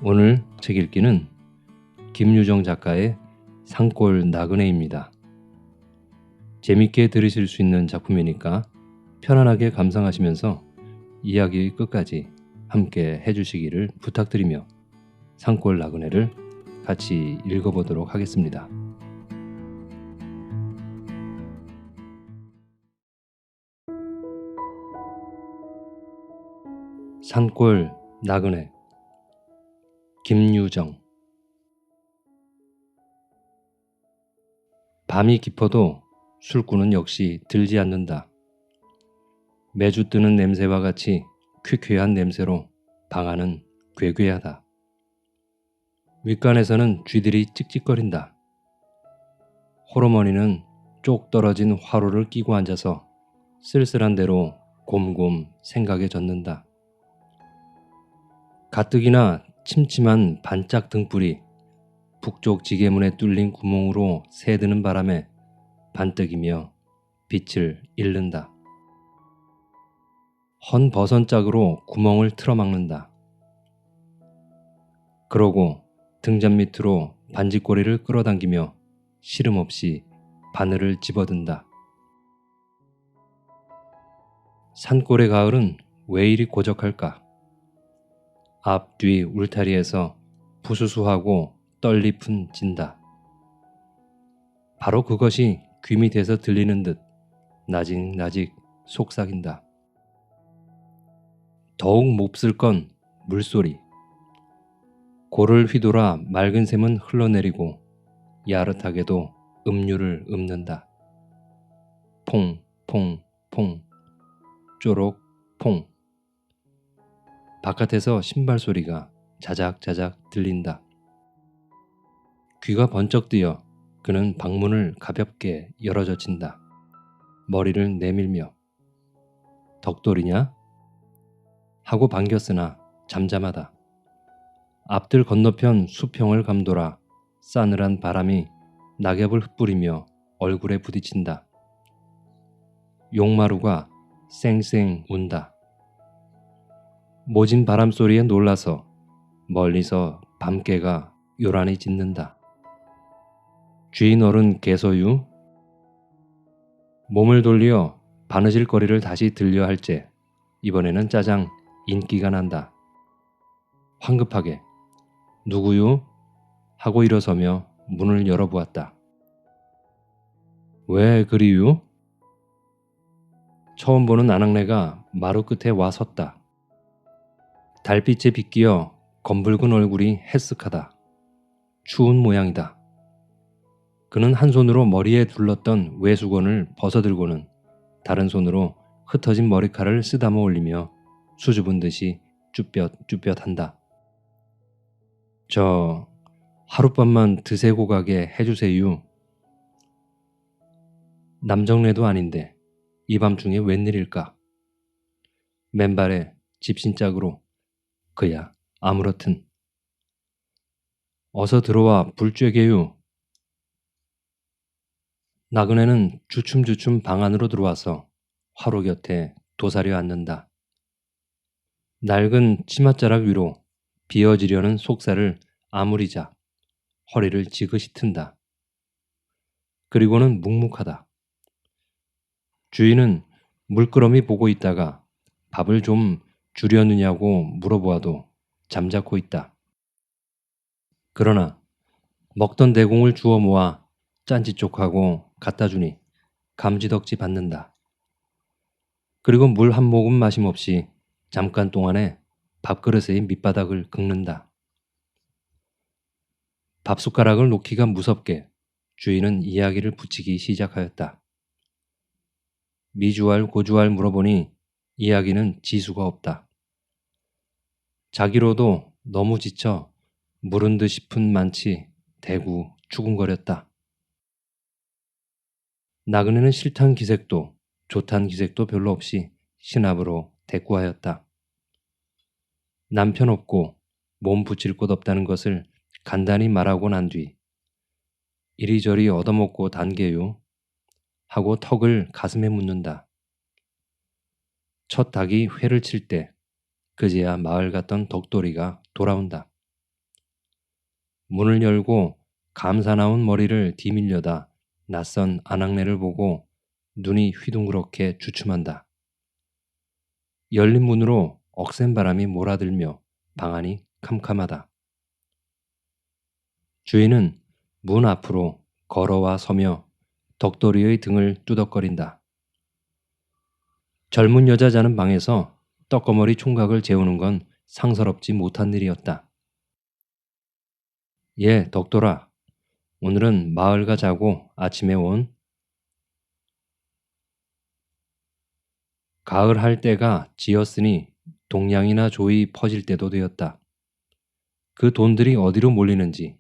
오늘 책 읽기는 김유정 작가의 산골 나그네입니다. 재밌게 들으실 수 있는 작품이니까 편안하게 감상하시면서 이야기의 끝까지 함께 해주시기를 부탁드리며 산골 나그네를 같이 읽어보도록 하겠습니다. 산골 나그네 김유정. 밤이 깊어도 술꾼은 역시 들지 않는다. 매주 뜨는 냄새와 같이 퀴퀴한 냄새로 방 안은 괴괴하다. 윗간에서는 쥐들이 찍찍거린다. 호르머니는 쪽 떨어진 화로를 끼고 앉아서 쓸쓸한 대로 곰곰 생각에 젖는다. 가뜩이나 침침한 반짝 등불이 북쪽 지게문에 뚫린 구멍으로 새드는 바람에 반뜩이며 빛을 잃는다. 헌 버선짝으로 구멍을 틀어막는다. 그러고 등잔 밑으로 반지꼬리를 끌어당기며 시름없이 바늘을 집어든다. 산골의 가을은 왜 이리 고적할까? 앞, 뒤 울타리에서 부수수하고 떨리픈 진다. 바로 그것이 귀 밑에서 들리는 듯 나직나직 속삭인다. 더욱 몹쓸 건 물소리. 골을 휘돌아 맑은 샘은 흘러내리고 야릇하게도 음유를 읊는다. 퐁, 퐁, 퐁, 쪼록, 퐁. 바깥에서 신발 소리가 자작자작 들린다. 귀가 번쩍 뜨여 그는 방문을 가볍게 열어젖힌다. 머리를 내밀며 덕돌이냐? 하고 반겼으나 잠잠하다. 앞들 건너편 수평을 감돌아 싸늘한 바람이 낙엽을 흩뿌리며 얼굴에 부딪힌다. 용마루가 쌩쌩 운다. 모진 바람소리에 놀라서 멀리서 밤개가 요란히 짖는다. 쥐인 어른 개소유? 몸을 돌려 바느질거리를 다시 들려 할제 이번에는 짜장 인기가 난다. 황급하게 누구유? 하고 일어서며 문을 열어보았다. 왜 그리유? 처음 보는 아낙네가 마루 끝에 와 섰다. 달빛에 비끼어 검붉은 얼굴이 해쓱하다. 추운 모양이다. 그는 한 손으로 머리에 둘렀던 외수건을 벗어들고는 다른 손으로 흩어진 머리카락을 쓰다듬어 올리며 수줍은 듯이 쭈뼛쭈뼛한다. 저 하룻밤만 드세고 가게 해주세요. 남정네도 아닌데 이 밤중에 웬일일까? 맨발에 집신짝으로 그야 아무렇든. 어서 들어와 불 쬐게요. 나그네는 주춤주춤 방 안으로 들어와서 화로 곁에 도사려 앉는다. 낡은 치맛자락 위로 비어지려는 속살을 아무리자 허리를 지그시 튼다. 그리고는 묵묵하다. 주인은 물끄러미 보고 있다가 밥을 좀 주려느냐고 물어보아도 잠자코 있다. 그러나 먹던 대공을 주워 모아 짠지쪽하고 갖다 주니 감지덕지 받는다. 그리고 물 한 모금 마심없이 잠깐 동안에 밥그릇의 밑바닥을 긁는다. 밥숟가락을 놓기가 무섭게 주인은 이야기를 붙이기 시작하였다. 미주알 고주알 물어보니 이야기는 지수가 없다. 자기로도 너무 지쳐 물은 듯 싶은 만치 대구 추궁거렸다. 나그네는 싫단 기색도 좋단 기색도 별로 없이 신압으로 대꾸하였다. 남편 없고 몸 붙일 곳 없다는 것을 간단히 말하고 난 뒤 이리저리 얻어먹고 단게요 하고 턱을 가슴에 묻는다. 첫 닭이 회를 칠 때 그제야 마을 갔던 덕돌이가 돌아온다. 문을 열고 감사 나온 머리를 뒤밀려다 낯선 아낙네를 보고 눈이 휘둥그렇게 주춤한다. 열린 문으로 억센 바람이 몰아들며 방 안이 캄캄하다. 주인은 문 앞으로 걸어와 서며 덕돌이의 등을 뚜덕거린다. 젊은 여자 자는 방에서 떡거머리 총각을 재우는 건 상서롭지 못한 일이었다. 예, 덕돌아. 오늘은 마을가 자고 아침에 온 가을 할 때가 지었으니 동양이나 조이 퍼질 때도 되었다. 그 돈들이 어디로 몰리는지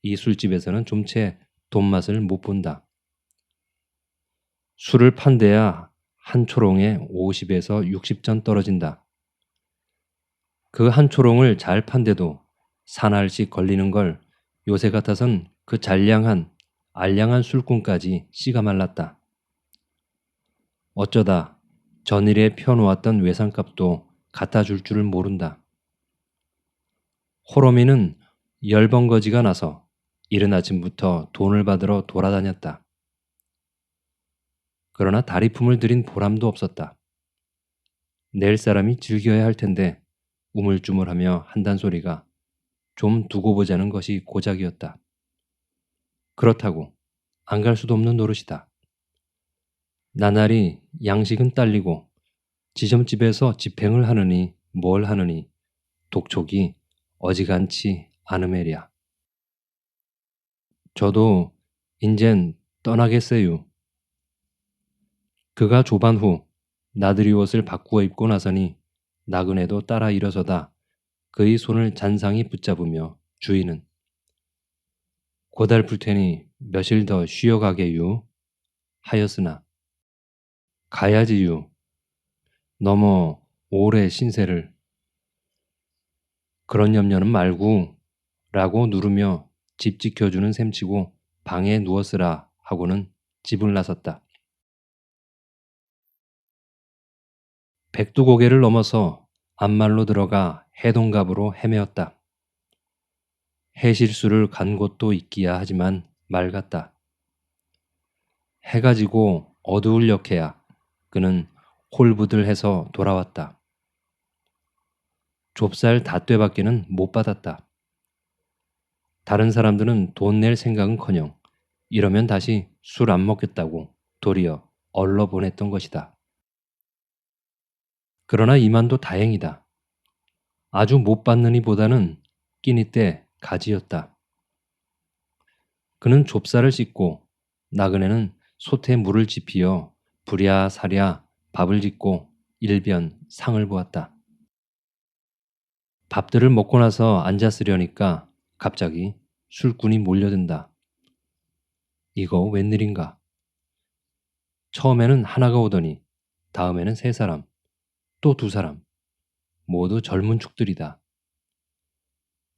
이 술집에서는 좀채 돈맛을 못 본다. 술을 판대야 한 초롱에 50에서 60전 떨어진다. 그 한 초롱을 잘 판대도 사나흘씩 걸리는 걸 요새 같아선 그 잔량한 알량한 술꾼까지 씨가 말랐다. 어쩌다 전일에 펴놓았던 외상값도 갖다 줄 줄을 모른다. 호러미는 열번거지가 나서 이른 아침부터 돈을 받으러 돌아다녔다. 그러나 다리품을 들인 보람도 없었다. 낼 사람이 즐겨야 할 텐데 우물쭈물하며 한단 소리가 좀 두고 보자는 것이 고작이었다. 그렇다고 안 갈 수도 없는 노릇이다. 나날이 양식은 딸리고 지점집에서 집행을 하느니 뭘 하느니 독촉이 어지간치 않으매랴. 저도 인젠 떠나겠어요. 그가 조반 후 나들이 옷을 바꾸어 입고 나서니 나그네도 따라 일어서다 그의 손을 잔상히 붙잡으며 주인은 고달플 테니 며칠 더 쉬어가게유 하였으나 가야지유. 너무 오래 신세를. 그런 염려는 말고 라고 누르며 집 지켜주는 셈치고 방에 누웠으라 하고는 집을 나섰다. 백두고개를 넘어서 앞말로 들어가 해동갑으로 헤매었다. 해실수를 간 곳도 있기야 하지만 맑았다. 해가 지고 어두울 역해야 그는 홀부들해서 돌아왔다. 좁쌀 닷되밖에는 못 받았다. 다른 사람들은 돈 낼 생각은커녕 이러면 다시 술 안 먹겠다고 도리어 얼러 보냈던 것이다. 그러나 이만도 다행이다. 아주 못 받느니 보다는 끼니 때 가지였다. 그는 좁쌀을 씻고 나그네는 솥에 물을 지피어 부랴사랴 밥을 짓고 일변 상을 보았다. 밥들을 먹고 나서 앉았으려니까 갑자기 술꾼이 몰려든다. 이거 웬일인가? 처음에는 하나가 오더니 다음에는 세 사람, 또 두 사람, 모두 젊은 축들이다.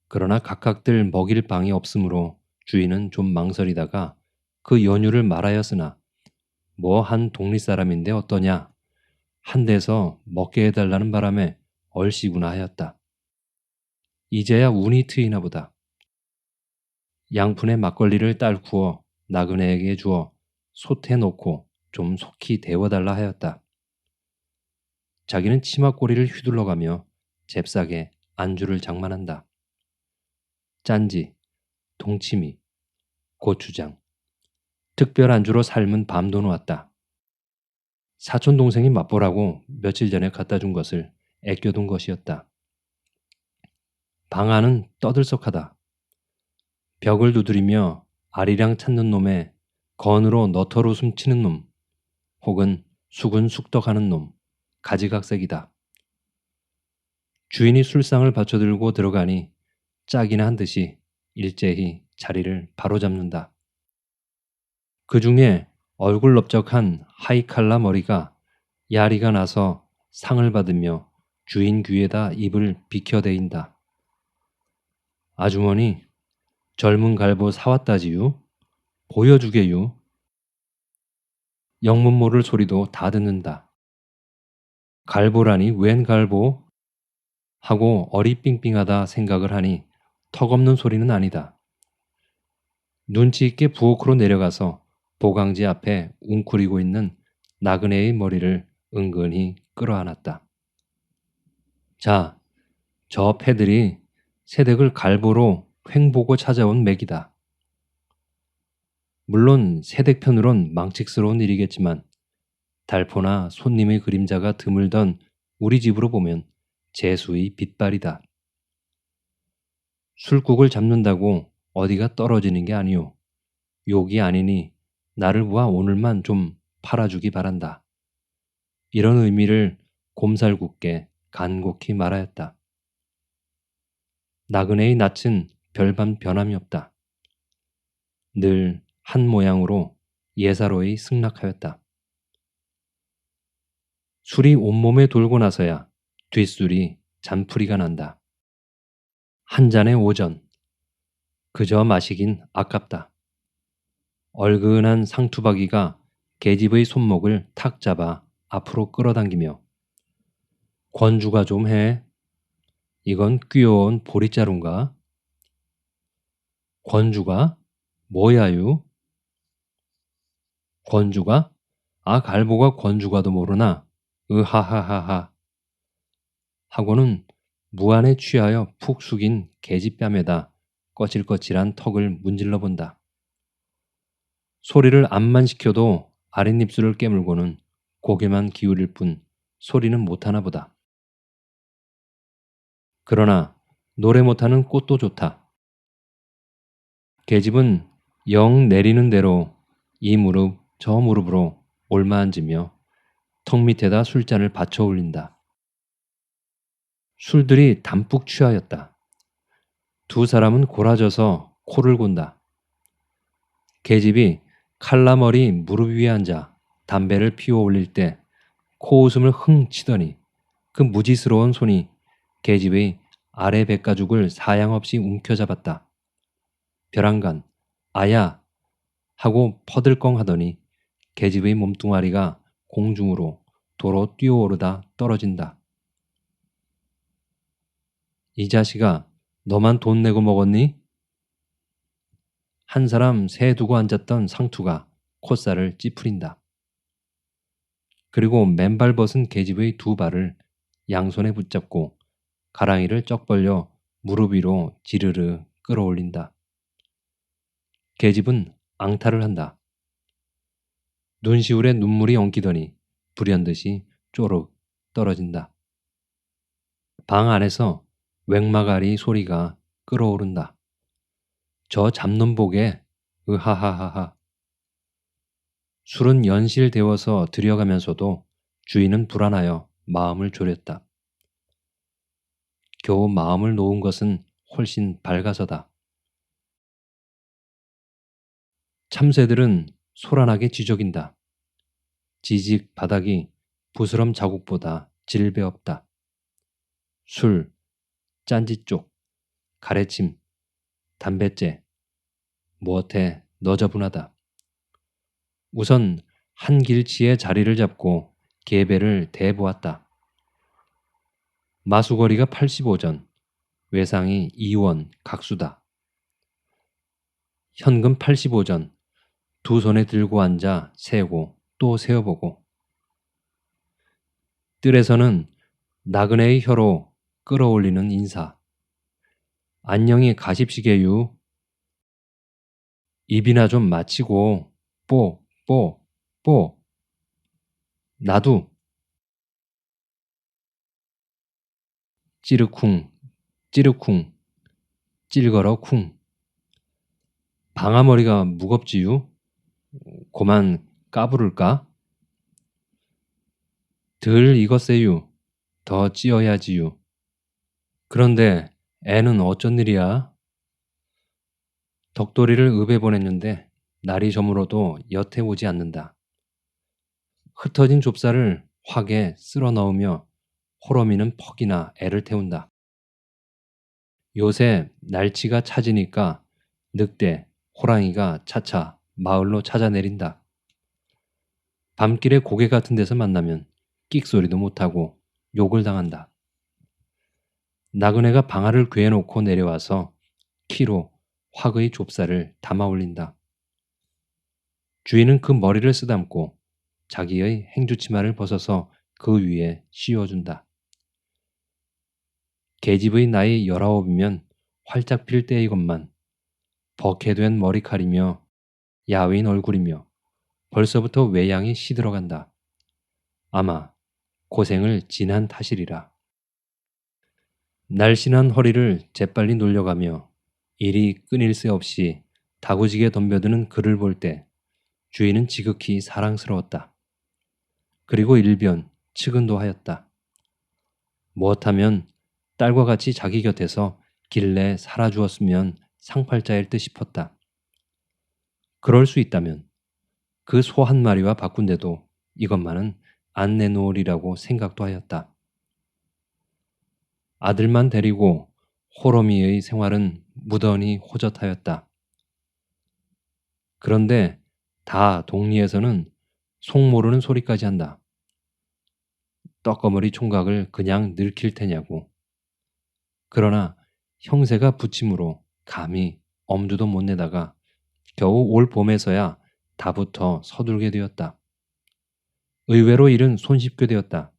그러나 각각들 먹일 방이 없으므로 주인은 좀 망설이다가 그 연유를 말하였으나 뭐 한 동리 사람인데 어떠냐? 한 데서 먹게 해달라는 바람에 얼씨구나 하였다. 이제야 운이 트이나 보다. 양푼에 막걸리를 딸구어 나그네에게 주어 솥에 놓고 좀 속히 데워달라 하였다. 자기는 치맛꼬리를 휘둘러가며 잽싸게 안주를 장만한다. 짠지, 동치미, 고추장, 특별 안주로 삶은 밤도 놓았다. 사촌 동생이 맛보라고 며칠 전에 갖다 준 것을 애껴둔 것이었다. 방 안은 떠들썩하다. 벽을 두드리며 아리랑 찾는 놈에 건으로 너털웃음 치는 놈, 혹은 수근숙덕하는 놈, 가지각색이다. 주인이 술상을 받쳐들고 들어가니 짝이나 한 듯이 일제히 자리를 바로잡는다. 그 중에 얼굴 넓적한 하이칼라 머리가 야리가 나서 상을 받으며 주인 귀에다 입을 비켜대인다. 아주머니, 젊은 갈보 사왔다지요? 보여주게요. 영문 모를 소리도 다 듣는다. 갈보라니 웬 갈보? 하고 어리삥삥하다 생각을 하니 턱없는 소리는 아니다. 눈치 있게 부엌으로 내려가서 보강지 앞에 웅크리고 있는 나그네의 머리를 은근히 끌어안았다. 자, 저 패들이 새댁을 갈보로 횡보고 찾아온 맥이다. 물론 새댁 편으론 망측스러운 일이겠지만 달포나 손님의 그림자가 드물던 우리 집으로 보면 재수의 빛발이다. 술국을 잡는다고 어디가 떨어지는 게 아니오. 욕이 아니니 나를 보아 오늘만 좀 팔아주기 바란다. 이런 의미를 곰살궂게 간곡히 말하였다. 나그네의 낯은 별반 변함이 없다. 늘 한 모양으로 예사로이 승낙하였다. 술이 온몸에 돌고 나서야 뒷술이 잔풀이가 난다. 한 잔의 오전, 그저 마시긴 아깝다. 얼근한 상투박이가 계집의 손목을 탁 잡아 앞으로 끌어당기며 권주가 좀 해. 이건 귀여운 보리자루인가? 권주가? 뭐야유? 권주가? 아, 갈보가 권주가도 모르나? 으하하하하. 하고는 무안에 취하여 푹 숙인 계집뺨에다 거칠거칠한 턱을 문질러 본다. 소리를 암만 시켜도 아랫입술을 깨물고는 고개만 기울일 뿐 소리는 못하나 보다. 그러나 노래 못하는 꽃도 좋다. 계집은 영 내리는 대로 이 무릎 저 무릎으로 올마앉으며 턱 밑에다 술잔을 받쳐 올린다. 술들이 담뿍 취하였다. 두 사람은 골아져서 코를 곤다. 계집이 칼라머리 무릎 위에 앉아 담배를 피워 올릴 때 코웃음을 흥 치더니 그 무지스러운 손이 계집의 아래 백가죽을 사양없이 움켜잡았다. 벼랑간 아야 하고 퍼들컹 하더니 계집의 몸뚱아리가 공중으로 도로 뛰어오르다 떨어진다. 이 자식아, 너만 돈 내고 먹었니? 한 사람 새 두고 앉았던 상투가 콧살을 찌푸린다. 그리고 맨발 벗은 계집의 두 발을 양손에 붙잡고 가랑이를 쩍 벌려 무릎 위로 지르르 끌어올린다. 계집은 앙탈을 한다. 눈시울에 눈물이 엉키더니 불현듯이 쪼록 떨어진다. 방 안에서 웽마가리 소리가 끓어오른다. 저 잡놈 보게 으하하하하. 술은 연실되어서 들여가면서도 주인은 불안하여 마음을 졸였다. 겨우 마음을 놓은 것은 훨씬 밝아서다. 참새들은 소란하게 지저긴다. 지직 바닥이 부스럼 자국보다 질배 없다. 술, 짠지쪽, 가래침, 담뱃재, 무엇에 너저분하다. 우선 한 길치의 자리를 잡고 계배를 대보았다. 마수거리가 85전, 외상이 2원 각수다. 현금 85전, 두 손에 들고 앉아 세고 또 세어보고. 뜰에서는 나그네의 혀로 끌어올리는 인사. 안녕히 가십시게유. 입이나 좀 맞히고 뽀. 나도. 찌르쿵 찔거러 쿵. 방아머리가 무겁지유. 고만 까부를까? 덜 익었세유. 더 찌어야지유. 그런데 애는 어쩐 일이야? 덕돌이를 읍에 보냈는데 날이 저물어도 여태 오지 않는다. 흩어진 좁쌀을 확에 쓸어 넣으며 호러미는 퍽이나 애를 태운다. 요새 날치가 찾으니까 늑대, 호랑이가 차차 마을로 찾아내린다. 밤길에 고개 같은 데서 만나면 끽소리도 못하고 욕을 당한다. 나그네가 방아를 괴놓고 내려와서 키로 화의 좁쌀을 담아 올린다. 주인은 그 머리를 쓰담고 자기의 행주치마를 벗어서 그 위에 씌워준다. 계집의 나이 19이면 활짝 필 때이건만 버케된 머리칼이며 야윈 얼굴이며 벌써부터 외양이 시들어간다. 아마 고생을 진한 탓이리라. 날씬한 허리를 재빨리 놀려가며 일이 끊일 새 없이 다구지게 덤벼드는 그를 볼 때 주인은 지극히 사랑스러웠다. 그리고 일변 측은도 하였다. 무엇하면 딸과 같이 자기 곁에서 길래 살아주었으면 상팔자일 듯 싶었다. 그럴 수 있다면 그 소 한 마리와 바꾼데도 이것만은 안 내놓으리라고 생각도 하였다. 아들만 데리고 호러미의 생활은 무던히 호젓하였다. 그런데 다 동리에서는 속 모르는 소리까지 한다. 떡거머리 총각을 그냥 늙힐 테냐고. 그러나 형세가 부침으로 감히 엄두도 못 내다가 겨우 올 봄에서야 다부터 서둘게 되었다. 의외로 일은 손쉽게 되었다.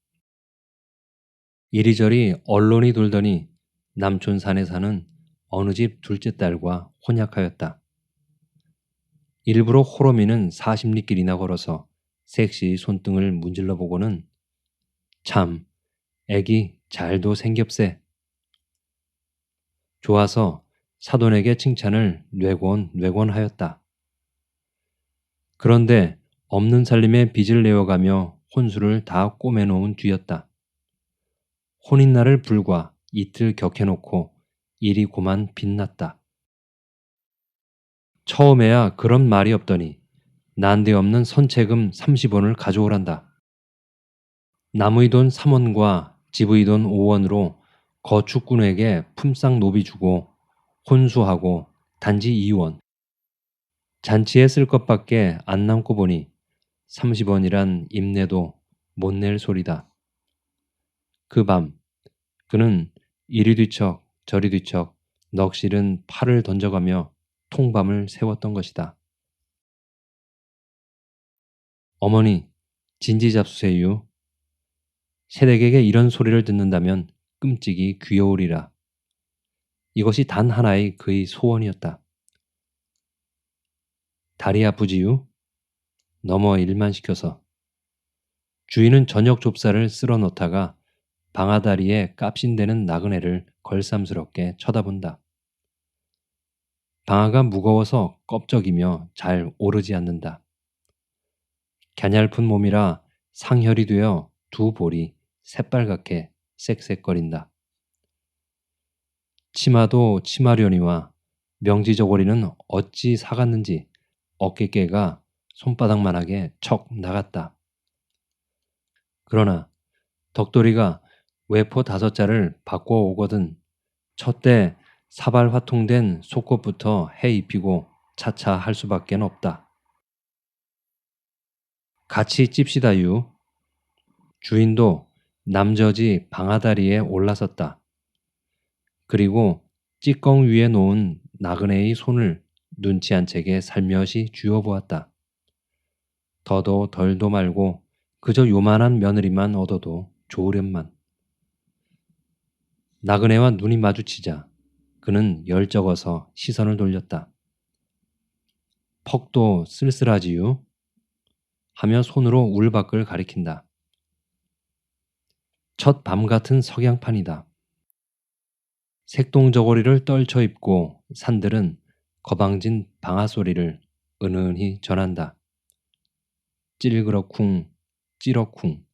이리저리 언론이 돌더니 남촌산에 사는 어느 집 둘째 딸과 혼약하였다. 일부러 호러미는 40리길이나 걸어서 섹시 손등을 문질러 보고는 참 애기 잘도 생겹세. 좋아서 사돈에게 칭찬을 뇌곤 하였다. 그런데 없는 살림에 빚을 내어가며 혼수를 다 꼬매놓은 뒤였다. 혼인날을 불과 이틀 격해놓고 일이 고만 빛났다. 처음에야 그런 말이 없더니 난데없는 선체금 30원을 가져오란다. 남의 돈 3원과 집의 돈 5원으로 거축꾼에게 품삯 노비 주고 혼수하고 단지 2원. 잔치에 쓸 것밖에 안 남고 보니 30원이란 입내도 못 낼 소리다. 그 밤 그는 이리 뒤척 저리 뒤척 넋실은 팔을 던져가며 통밤을 새웠던 것이다. 어머니, 진지 잡수세요. 새댁에게 이런 소리를 듣는다면 끔찍이 귀여우리라. 이것이 단 하나의 그의 소원이었다. 다리 아프지요? 넘어 일만 시켜서. 주인은 저녁 좁쌀을 쓸어 놓다가 방아다리에 깝신대는 나그네를 걸쌈스럽게 쳐다본다. 방아가 무거워서 껍적이며 잘 오르지 않는다. 갸냘픈 몸이라 상혈이 되어 두 볼이 새빨갛게 쌕쌕거린다. 치마도 치마려니와 명지저고리는 어찌 사갔는지 어깨깨가 손바닥만하게 척 나갔다. 그러나 덕돌이가 외포 5자를 바꿔오거든 첫대 사발 화통된 속옷부터 해 입히고 차차 할 수밖엔 없다. 같이 찝시다유. 주인도 남저지 방아다리에 올라섰다. 그리고 찌꺼ং 위에 놓은 나그네의 손을 눈치 안 채게 살며시 쥐어보았다. 더도 덜도 말고 그저 요만한 며느리만 얻어도 좋으련만. 나그네와 눈이 마주치자 그는 열적어서 시선을 돌렸다. 퍽도 쓸쓸하지요? 하며 손으로 울밖을 가리킨다. 첫 밤 같은 석양판이다. 색동저고리를 떨쳐 입고 산들은 거방진 방아 소리를 은은히 전한다. 찔그럭쿵 찌럭쿵.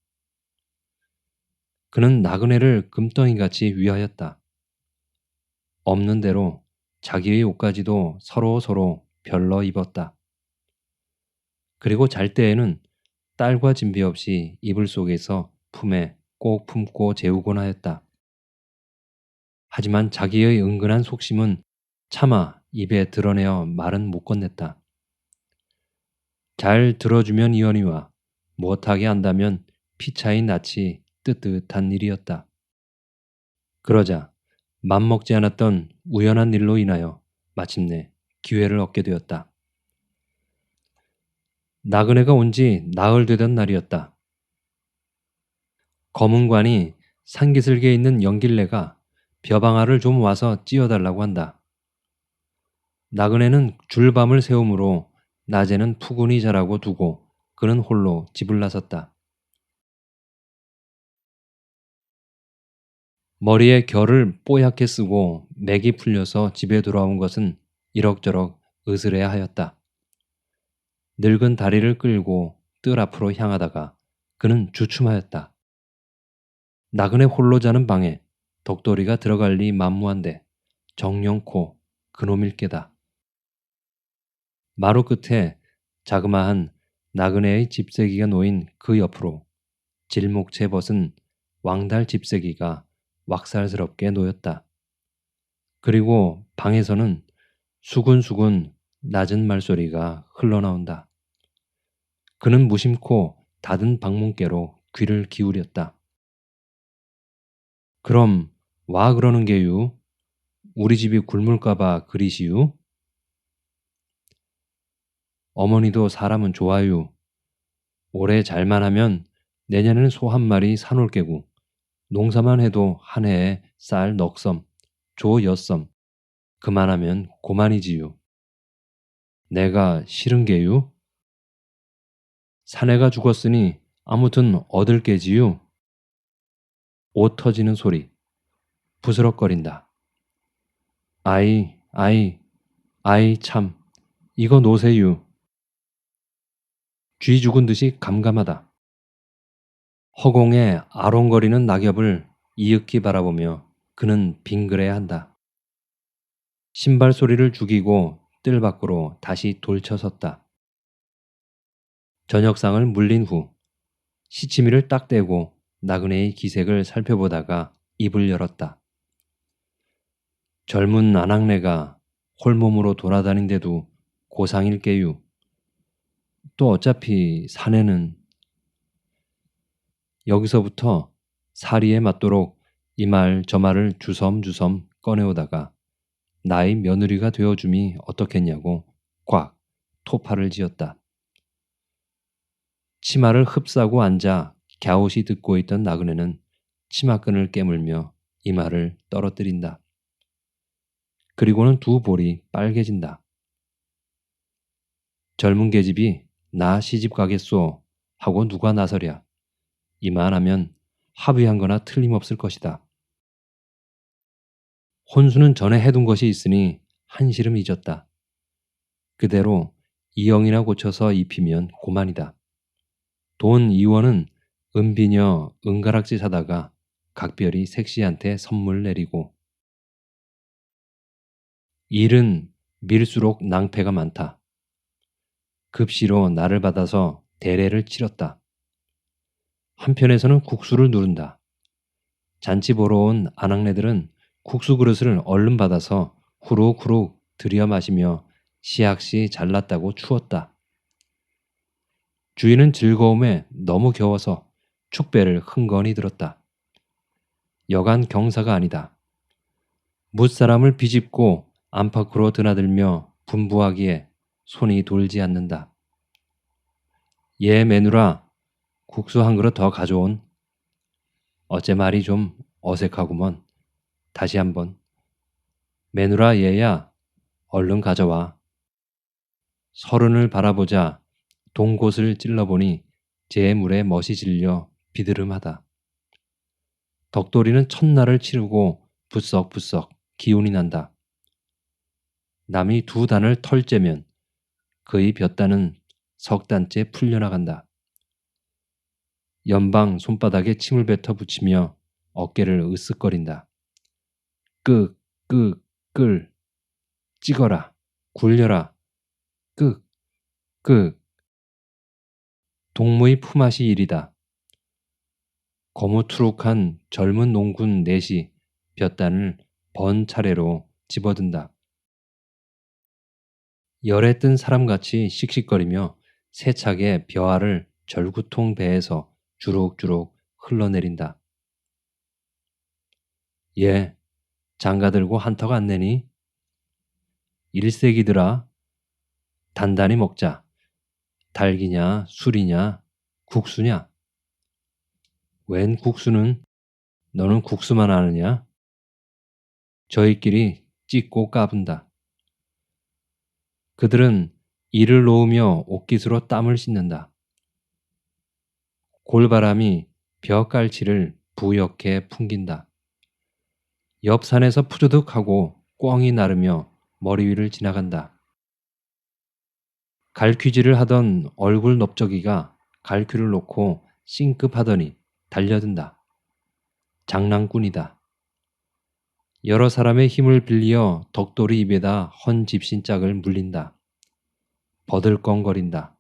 그는 나그네를 금덩이같이 위하였다. 없는 대로 자기의 옷까지도 서로 별러 입었다. 그리고 잘 때에는 딸과 진비 없이 이불 속에서 품에 꼭 품고 재우곤 하였다. 하지만 자기의 은근한 속심은 차마 입에 드러내어 말은 못 건넸다. 잘 들어주면 이언이와 못하게 한다면 피차인 낯이 뜨뜻한 일이었다. 그러자 맘먹지 않았던 우연한 일로 인하여 마침내 기회를 얻게 되었다. 나그네가 온 지 나흘 되던 날이었다. 검은관이 산기슭에 있는 영길래가 벼방아를 좀 와서 찧어달라고 한다. 나그네는 줄밤을 새우므로 낮에는 푸근히 자라고 두고 그는 홀로 집을 나섰다. 머리에 결을 뽀얗게 쓰고 맥이 풀려서 집에 돌아온 것은 이럭저럭 으스레야 하였다. 늙은 다리를 끌고 뜰 앞으로 향하다가 그는 주춤하였다. 나그네 홀로 자는 방에 덕돌이가 들어갈 리 만무한데 정령코 그놈일 게다. 마루 끝에 자그마한 나그네의 집세기가 놓인 그 옆으로 질목채 벗은 왕달 집세기가 왁살스럽게 놓였다. 그리고 방에서는 수군수군 낮은 말소리가 흘러나온다. 그는 무심코 닫은 방문께로 귀를 기울였다. 그럼 와 그러는 게유? 우리 집이 굶을까봐 그리시유? 어머니도 사람은 좋아유. 올해 잘만 하면 내년에는 소 한 마리 사놓을 게고 농사만 해도 한 해에 쌀 넉섬, 조 여섬, 그만하면 고만이지유. 내가 싫은 게유? 사내가 죽었으니 아무튼 얻을 게지유. 옷 터지는 소리, 부스럭거린다. 아이, 아이, 아이 참, 이거 노세유. 쥐 죽은 듯이 감감하다. 허공에 아롱거리는 낙엽을 이윽히 바라보며 그는 빙그레야 한다. 신발 소리를 죽이고 뜰 밖으로 다시 돌쳐섰다. 저녁상을 물린 후 시치미를 딱 떼고 나그네의 기색을 살펴보다가 입을 열었다. 젊은 아낙네가 홀몸으로 돌아다닌데도 고상일게유. 또 어차피 사내는 여기서부터 사리에 맞도록 이 말 저 말을 주섬주섬 꺼내오다가 나의 며느리가 되어줌이 어떻겠냐고 꽉 토파를 지었다. 치마를 흡사고 앉아 갸웃이 듣고 있던 나그네는 치마끈을 깨물며 이 말을 떨어뜨린다. 그리고는 두 볼이 빨개진다. 젊은 계집이 나 시집 가겠소 하고 누가 나서랴. 이만하면 합의한 거나 틀림없을 것이다. 혼수는 전에 해둔 것이 있으니 한시름 잊었다. 그대로 이영이나 고쳐서 입히면 고만이다. 돈 2원은 은비녀 은가락지 사다가 각별히 색시한테 선물 내리고 일은 밀수록 낭패가 많다. 급시로 나를 받아서 대례를 치렀다. 한편에서는 국수를 누른다. 잔치 보러 온 아낙네들은 국수 그릇을 얼른 받아서 후룩후룩 들여 마시며 시약시 잘났다고 추었다. 주인은 즐거움에 너무 겨워서 축배를 흥건히 들었다. 여간 경사가 아니다. 무사람을 비집고 안팎으로 드나들며 분부하기에 손이 돌지 않는다. 예 매누라, 국수 한 그릇 더 가져온. 어째 말이 좀 어색하구먼. 다시 한번. 매누라 얘야, 얼른 가져와. 서른을 바라보자 동곳을 찔러보니 제 물에 멋이 질려 비드름하다. 덕돌이는 첫날을 치르고 부썩부썩 기운이 난다. 남이 두 단을 털째면 그의 볕단은 석 단째 풀려나간다. 연방 손바닥에 침을 뱉어 붙이며 어깨를 으쓱거린다. 끄, 끄, 끌, 찍어라, 굴려라, 끄, 끄. 동무의 품앗이 일이다. 거무투룩한 젊은 농군 넷이 볕단을 번 차례로 집어든다. 열에 뜬 사람같이 씩씩거리며 세차게 벼알을 절구통 배에서 주룩주룩 흘러내린다. 예, 장가 들고 한턱 안 내니? 일색이더라. 단단히 먹자. 닭이냐, 술이냐, 국수냐? 웬 국수는? 너는 국수만 아느냐? 저희끼리 찢고 까분다. 그들은 이를 놓으며 옷깃으로 땀을 씻는다. 골바람이 벼깔치를 부옇게 풍긴다. 옆 산에서 푸드득하고 꿩이 나르며 머리 위를 지나간다. 갈퀴질을 하던 얼굴 넓적이가 갈퀴를 놓고 싱급하더니 달려든다. 장난꾼이다. 여러 사람의 힘을 빌려 덕돌이 입에다 헌 집신짝을 물린다. 버들컹거린다.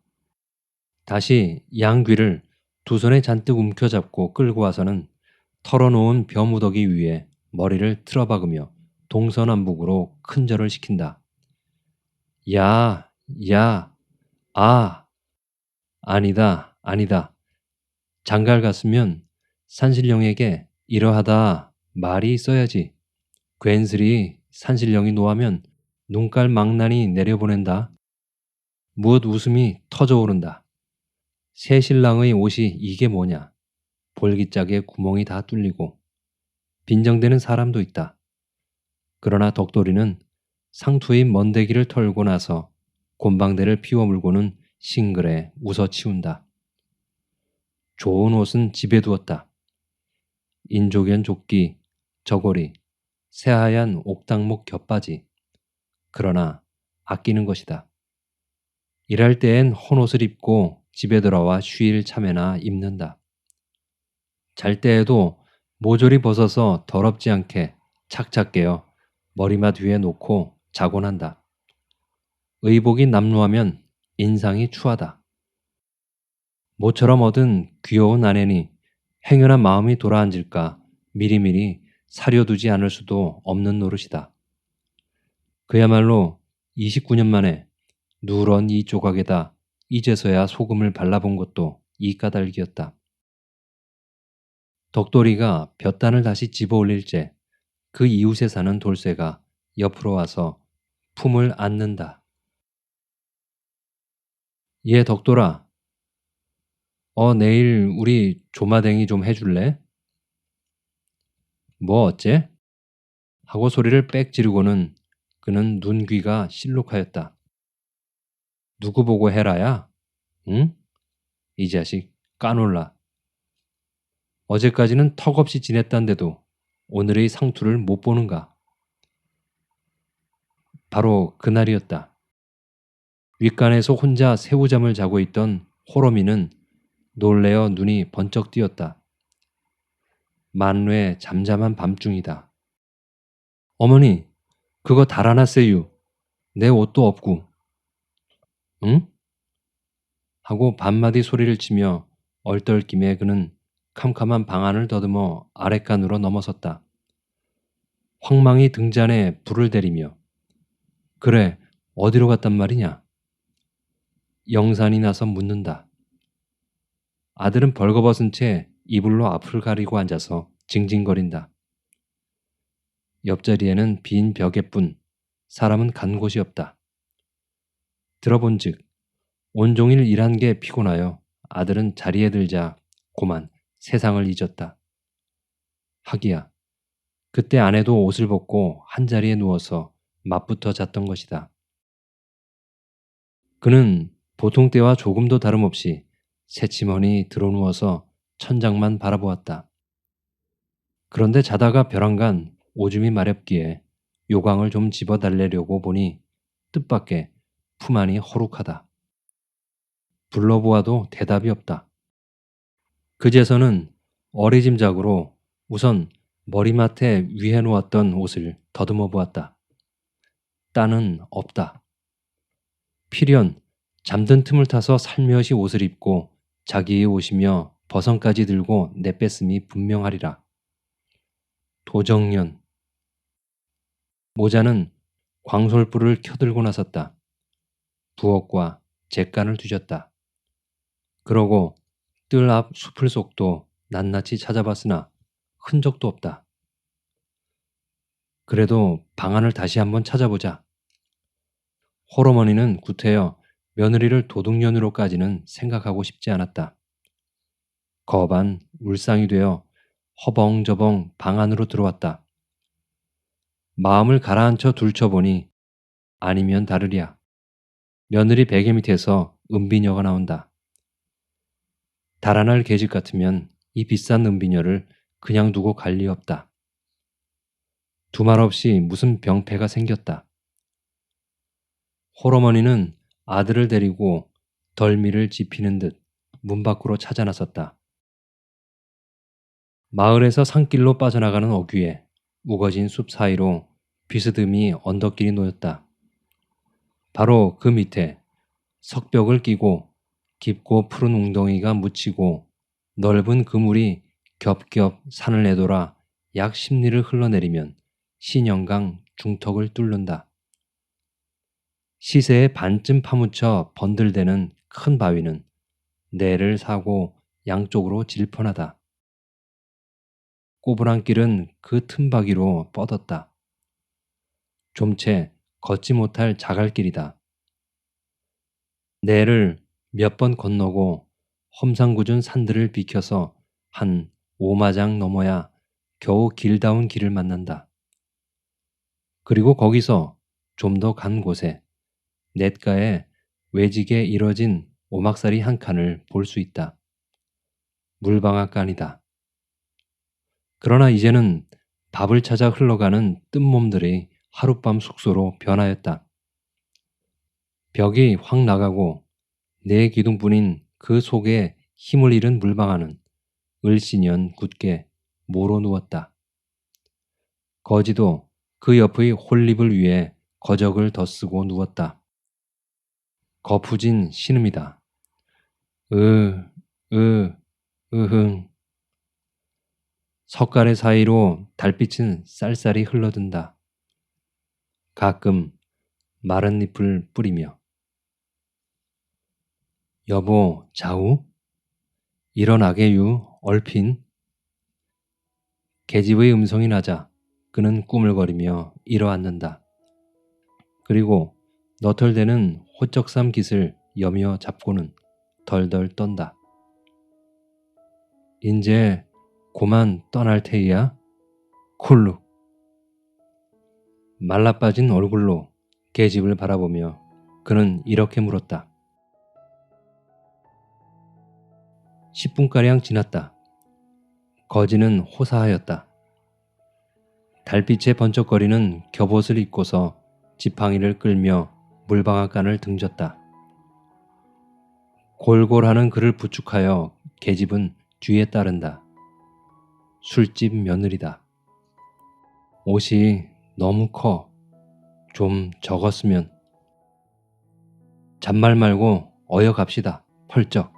다시 양귀를 두 손에 잔뜩 움켜잡고 끌고 와서는 털어놓은 벼무더기 위에 머리를 틀어박으며 동서남북으로 큰절을 시킨다. 야, 야, 아, 아니다, 아니다. 장갈 갔으면 산신령에게 이러하다 말이 있어야지. 괜스레 산신령이 노하면 눈깔 망나니 내려보낸다. 무엇 웃음이 터져오른다. 새 신랑의 옷이 이게 뭐냐. 볼기짝에 구멍이 다 뚫리고 빈정대는 사람도 있다. 그러나 덕돌이는 상투의 먼데기를 털고 나서 곤방대를 피워 물고는 싱글에 웃어치운다. 좋은 옷은 집에 두었다. 인조견 조끼, 저고리, 새하얀 옥당목 겹바지. 그러나 아끼는 것이다. 일할 때엔 헌옷을 입고 집에 들어와 쉬일 참에나 입는다. 잘 때에도 모조리 벗어서 더럽지 않게 착착 깨어 머리맡 위에 놓고 자곤 한다. 의복이 남루하면 인상이 추하다. 모처럼 얻은 귀여운 아내니 행여나 마음이 돌아앉을까 미리미리 사려두지 않을 수도 없는 노릇이다. 그야말로 29년 만에 누런 이 조각에다 이제서야 소금을 발라본 것도 이 까닭이었다. 덕돌이가 볕단을 다시 집어올릴째 그 이웃에 사는 돌쇠가 옆으로 와서 품을 안는다. 얘 덕돌아, 내일 우리 조마댕이 좀 해줄래? 뭐 어째? 하고 소리를 빽 지르고는 그는 눈 귀가 실룩하였다. 누구 보고 해라야? 응? 이 자식 까놀라. 어제까지는 턱없이 지냈단데도 오늘의 상투를 못 보는가? 바로 그날이었다. 윗간에서 혼자 새우잠을 자고 있던 호러미는 놀래어 눈이 번쩍 띄었다. 만뇌 잠잠한 밤중이다. 어머니, 그거 달아났어요. 내 옷도 없고. 응? 하고 반마디 소리를 치며 얼떨김에 그는 캄캄한 방 안을 더듬어 아랫간으로 넘어섰다. 황망이 등잔에 불을 대리며 그래, 어디로 갔단 말이냐? 영산이 나서 묻는다. 아들은 벌거벗은 채 이불로 앞을 가리고 앉아서 징징거린다. 옆자리에는 빈 벽에뿐 사람은 간 곳이 없다. 들어본즉 온종일 일한 게 피곤하여 아들은 자리에 들자 고만 세상을 잊었다. 하기야 그때 아내도 옷을 벗고 한자리에 누워서 맞붙어 잤던 것이다. 그는 보통 때와 조금도 다름없이 새침하니 드러누워서 천장만 바라보았다. 그런데 자다가 벼랑간 오줌이 마렵기에 요강을 좀 집어달래려고 보니 뜻밖의 품 안이 허룩하다. 불러보아도 대답이 없다. 그제서는 어리짐작으로 우선 머리맡에 위해 놓았던 옷을 더듬어 보았다. 딴은 없다. 필연 잠든 틈을 타서 살며시 옷을 입고 자기의 옷이며 버선까지 들고 내뺐음이 분명하리라. 도정년. 모자는 광솔불을 켜들고 나섰다. 부엌과 잿간을 뒤졌다. 그러고 뜰 앞 숲을 속도 낱낱이 찾아봤으나 흔적도 없다. 그래도 방 안을 다시 한번 찾아보자. 홀어머니는 구태여 며느리를 도둑년으로까지는 생각하고 싶지 않았다. 거반 울상이 되어 허벙저벙 방 안으로 들어왔다. 마음을 가라앉혀 둘쳐보니 아니면 다르랴. 며느리 베개 밑에서 은비녀가 나온다. 달아날 계집 같으면 이 비싼 은비녀를 그냥 두고 갈 리 없다. 두말 없이 무슨 병폐가 생겼다. 홀어머니는 아들을 데리고 덜미를 지피는 듯 문 밖으로 찾아 나섰다. 마을에서 산길로 빠져나가는 어귀에 우거진 숲 사이로 비스듬히 언덕길이 놓였다. 바로 그 밑에 석벽을 끼고 깊고 푸른 웅덩이가 묻히고 넓은 그물이 겹겹 산을 내돌아 약 10리를 흘러내리면 신영강 중턱을 뚫는다. 시세에 반쯤 파묻혀 번들대는 큰 바위는 내를 사고 양쪽으로 질펀하다. 꼬부랑 길은 그 틈바위로 뻗었다. 좀채 걷지 못할 자갈길이다. 내를 몇 번 건너고 험상궂은 산들을 비켜서 한 5마장 넘어야 겨우 길다운 길을 만난다. 그리고 거기서 좀 더 간 곳에 냇가에 외지게 이뤄진 오막살이 한 칸을 볼 수 있다. 물방앗간이다. 그러나 이제는 밥을 찾아 흘러가는 뜬몸들이 하룻밤 숙소로 변하였다. 벽이 확 나가고 네 기둥뿐인 그 속에 힘을 잃은 물방아는 을씨년 굳게 모로 누웠다. 거지도 그 옆의 홀립을 위해 거적을 덧쓰고 누웠다. 거푸진 신음이다. 으흥. 석가래 사이로 달빛은 쌀쌀이 흘러든다. 가끔 마른 잎을 뿌리며 여보 자우? 일어나게유 얼핀? 계집의 음성이 나자 그는 꾸물거리며 일어앉는다. 그리고 너털대는 호적삼 깃을 여며 잡고는 덜덜 떤다. 인제 고만 떠날 테이야? 쿨룩. 말라빠진 얼굴로 계집을 바라보며 그는 이렇게 물었다. 10분가량 지났다. 거지는 호사하였다. 달빛에 번쩍거리는 겹옷을 입고서 지팡이를 끌며 물방앗간을 등졌다. 골골하는 그를 부축하여 계집은 뒤에 따른다. 술집 며느리다. 옷이 너무 커. 좀 적었으면. 잔말 말고 어여 갑시다. 펄쩍.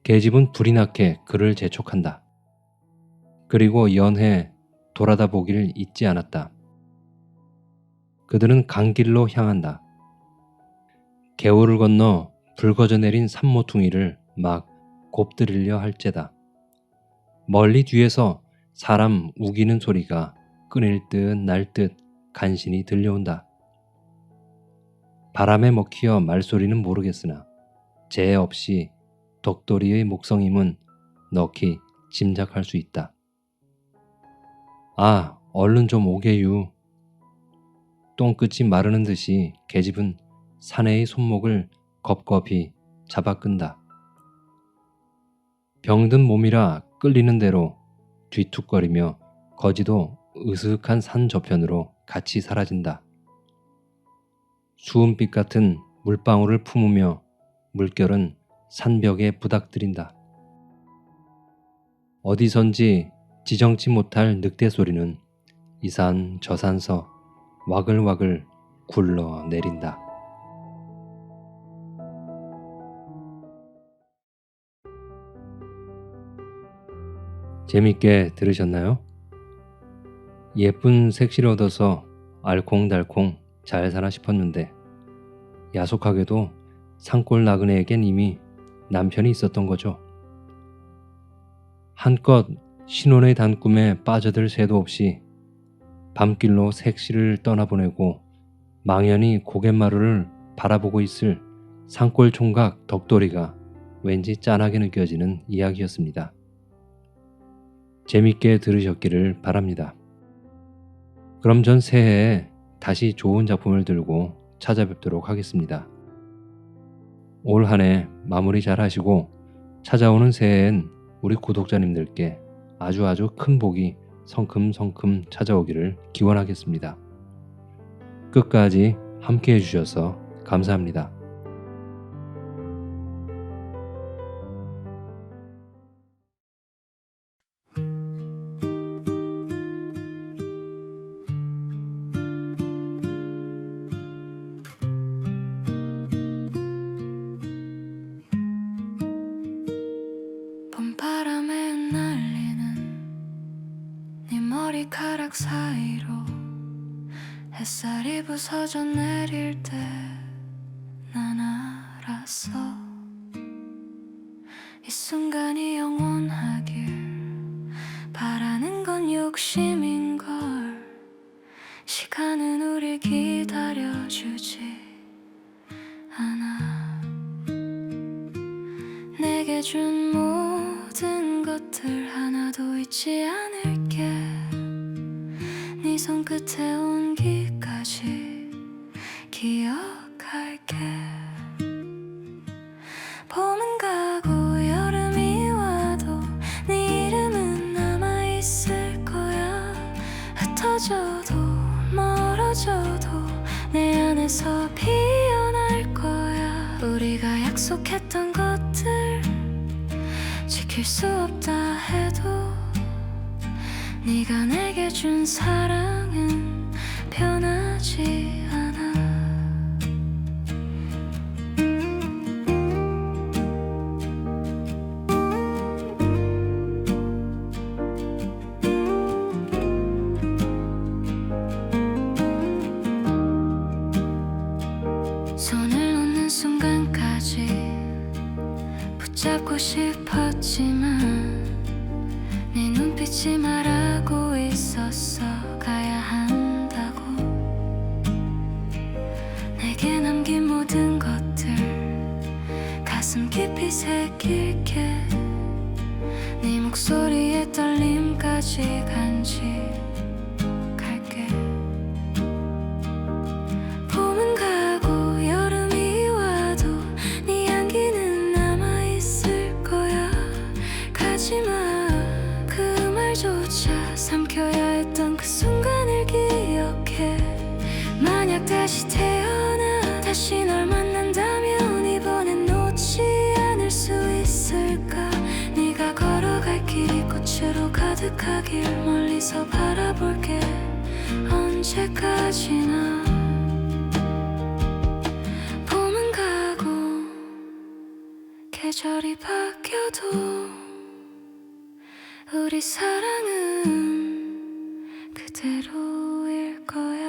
계집은 불이 나게 그를 재촉한다. 그리고 연해 돌아다 보기를 잊지 않았다. 그들은 강길로 향한다. 개울을 건너 붉어져 내린 산모퉁이를 막 곱들이려 할째다. 멀리 뒤에서 사람 우기는 소리가 끊일 듯 날 듯 간신히 들려온다. 바람에 먹히어 말소리는 모르겠으나 재 없이 덕돌이의 목성임은 넋이 짐작할 수 있다. 아, 얼른 좀 오게유. 똥끝이 마르는 듯이 계집은 사내의 손목을 겁겁이 잡아 끈다. 병든 몸이라 끌리는 대로 뒤툭거리며 거지도 으슥한 산 저편으로 같이 사라진다. 수은빛 같은 물방울을 품으며 물결은 산벽에 부닥들인다. 어디선지 지정치 못할 늑대 소리는 이 산 저 산서 와글와글 굴러 내린다. 재밌게 들으셨나요? 예쁜 색시를 얻어서 알콩달콩 잘 사나 싶었는데 야속하게도 산골 나그네에겐 이미 남편이 있었던 거죠. 한껏 신혼의 단꿈에 빠져들 새도 없이 밤길로 색시를 떠나보내고 망연히 고갯마루를 바라보고 있을 산골 총각 덕돌이가 왠지 짠하게 느껴지는 이야기였습니다. 재밌게 들으셨기를 바랍니다. 그럼 전 새해에 다시 좋은 작품을 들고 찾아뵙도록 하겠습니다. 올 한 해 마무리 잘 하시고 찾아오는 새해엔 우리 구독자님들께 아주 큰 복이 성큼성큼 찾아오기를 기원하겠습니다. 끝까지 함께 해주셔서 감사합니다. 봄바람에 흩날리는 네 머리카락 사이로 햇살이 부서져 내릴 때 난 알았어. 이 순간이 영원하길 바라는 건 욕심인걸. 시간은 우릴 기다려주지 않아. 내게 준 모든 것들 하나도 잊지 않을게. 네 손끝에 온기까지 기억할게. 봄은 가고 여름이 와도 네 이름은 남아있을 거야. 흩어져도 멀어져도 내 안에서 피어날 거야. 우리가 약속했던 것들 지킬 수 없다 해도 네가 내게 준 사랑은 변하지 않아. 손을 놓는 순간까지 붙잡고 싶었지만 네 눈빛이 말하고 있었어. 가야 한다고. 내게 남긴 모든 것들 가슴 깊이 새길게. 네 목소리에 떨림까지 간직할게. 봄은 가고 여름이 와도 네 향기는 남아있을 거야. 가지마 그 말조차 삼켜야 했던 그 순간을 기억해. 만약 다시 태어나 다시 널 만난다면 이번엔 놓지 않을 수 있을까. 네가 걸어갈 길이 꽃으로 가득하길 멀리서 바라볼게. 언제까지나. 봄은 가고 계절이 바뀌어도 우리 사랑은 그대로일 거야.